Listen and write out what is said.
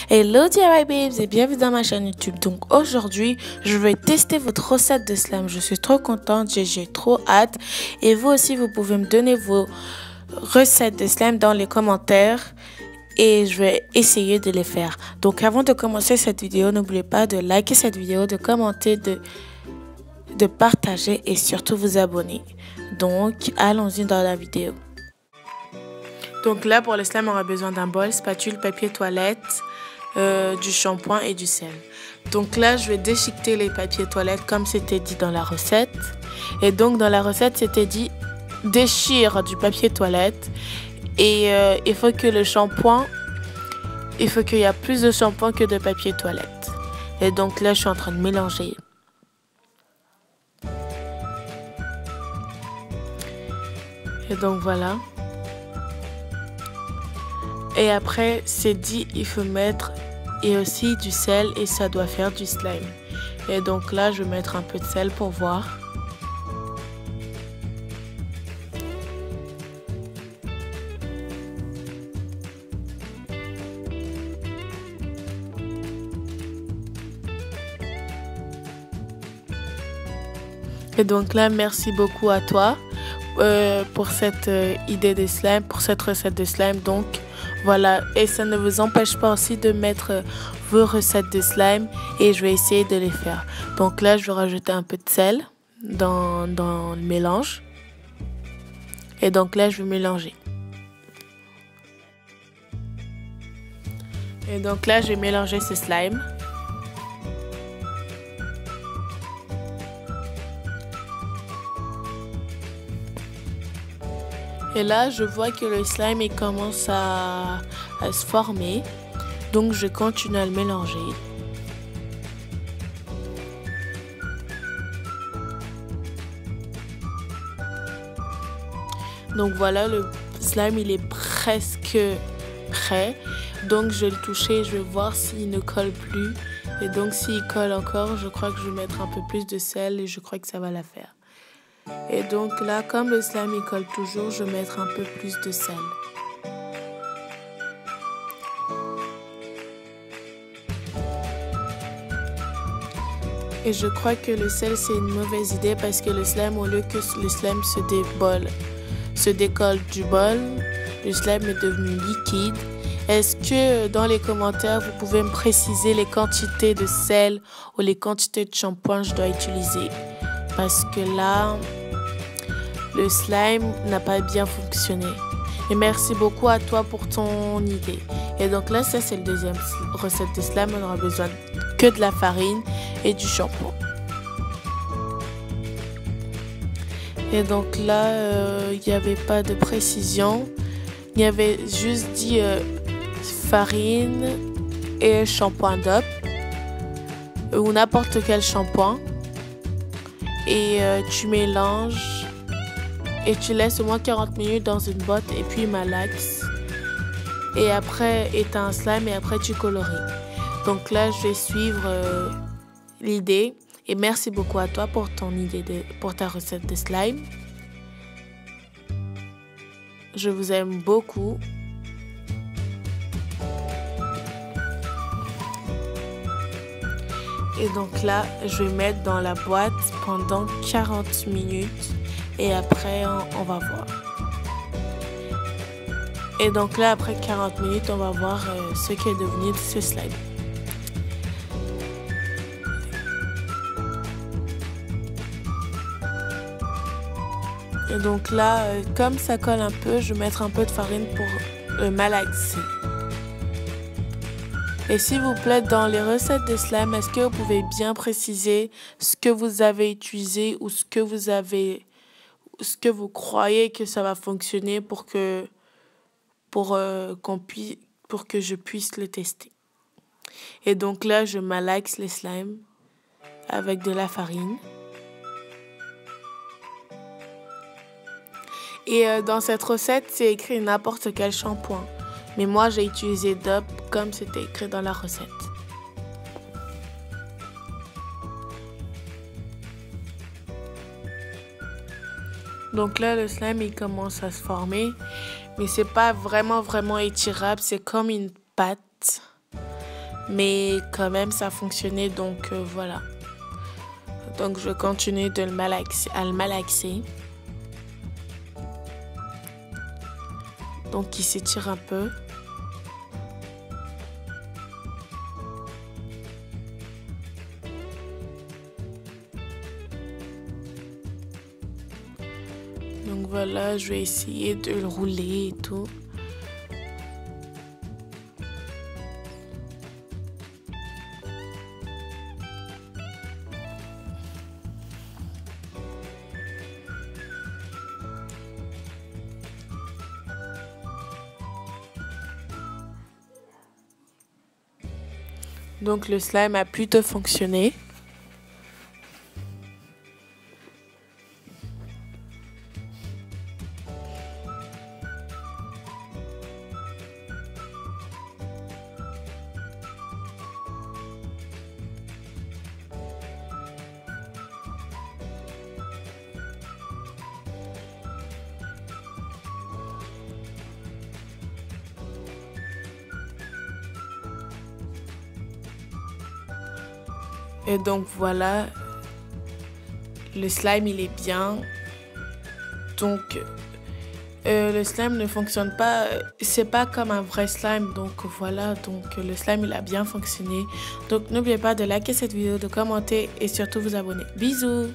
Hello DIY Babes et bienvenue dans ma chaîne YouTube. Donc aujourd'hui, je vais tester votre recette de slime. Je suis trop contente, j'ai trop hâte. Et vous aussi, vous pouvez me donner vos recettes de slime dans les commentaires et je vais essayer de les faire. Donc avant de commencer cette vidéo, n'oubliez pas de liker cette vidéo, de commenter, de partager et surtout vous abonner. Donc allons-y dans la vidéo. Donc là, pour le slime, on aura besoin d'un bol, spatule, papier toilette, du shampoing et du sel. Donc là, je vais déchiqueter les papiers toilettes comme c'était dit dans la recette. Et donc, dans la recette, c'était dit déchire du papier toilette. Et il faut que le shampoing, il faut qu'il y a plus de shampoing que de papier toilette. Et donc là, je suis en train de mélanger. Et donc voilà. Et après, c'est dit, il faut mettre et aussi du sel et ça doit faire du slime. Et donc là, je vais mettre un peu de sel pour voir. Et donc là, merci beaucoup à toi pour cette idée de slime, pour cette recette de slime. Donc voilà, et ça ne vous empêche pas aussi de mettre vos recettes de slime et je vais essayer de les faire. Donc là, je vais rajouter un peu de sel dans le mélange. Et donc là, je vais mélanger. Et donc là, je vais mélanger ce slime. Et là, je vois que le slime il commence à se former. Donc, je continue à le mélanger. Donc, voilà, le slime, il est presque prêt. Donc, je vais le toucher et je vais voir s'il ne colle plus. Et donc, s'il colle encore, je crois que je vais mettre un peu plus de sel et je crois que ça va la faire. Et donc là, comme le slime il colle toujours, je vais mettre un peu plus de sel. Et je crois que le sel c'est une mauvaise idée parce que le slime, au lieu que le slime se décolle du bol, le slime est devenu liquide. Est-ce que dans les commentaires, vous pouvez me préciser les quantités de sel ou les quantités de shampoing que je dois utiliser? Parce que là, le slime n'a pas bien fonctionné. Et merci beaucoup à toi pour ton idée. Et donc là, ça c'est le deuxième recette de slime. On aura besoin que de la farine et du shampoing. Et donc là, il n'y avait pas de précision. Il y avait juste dit farine et shampoing d'op. Ou n'importe quel shampoing. Et tu mélanges et tu laisses au moins 40 minutes dans une boîte et puis malaxe. Et après, éteins un slime et après tu colories. Donc là, je vais suivre l'idée. Et merci beaucoup à toi pour ton idée, pour ta recette de slime. Je vous aime beaucoup. Et donc là, je vais mettre dans la boîte pendant 40 minutes. Et après, on va voir. Et donc là, après 40 minutes, on va voir ce qui est devenu de ce slime. Et donc là, comme ça colle un peu, je vais mettre un peu de farine pour le malaxer. Et s'il vous plaît, dans les recettes de slime, est-ce que vous pouvez bien préciser ce que vous avez utilisé ou ce que vous croyez que ça va fonctionner pour que je puisse le tester. Et donc là, je malaxe les slimes avec de la farine. Et dans cette recette, c'est écrit n'importe quel shampoing. Mais moi, j'ai utilisé DOP comme c'était écrit dans la recette. Donc là, le slime, il commence à se former. Mais c'est pas vraiment étirable. C'est comme une pâte. mais quand même ça fonctionnait, donc voilà. Donc je continue de à le malaxer. Donc il s'étire un peu. Donc voilà, je vais essayer de le rouler et tout. Donc le slime a plutôt fonctionné. Et donc voilà, le slime il est bien. Donc le slime ne fonctionne pas, c'est pas comme un vrai slime. Donc voilà, donc le slime il a bien fonctionné. Donc n'oubliez pas de liker cette vidéo, de commenter et surtout vous abonner. Bisous!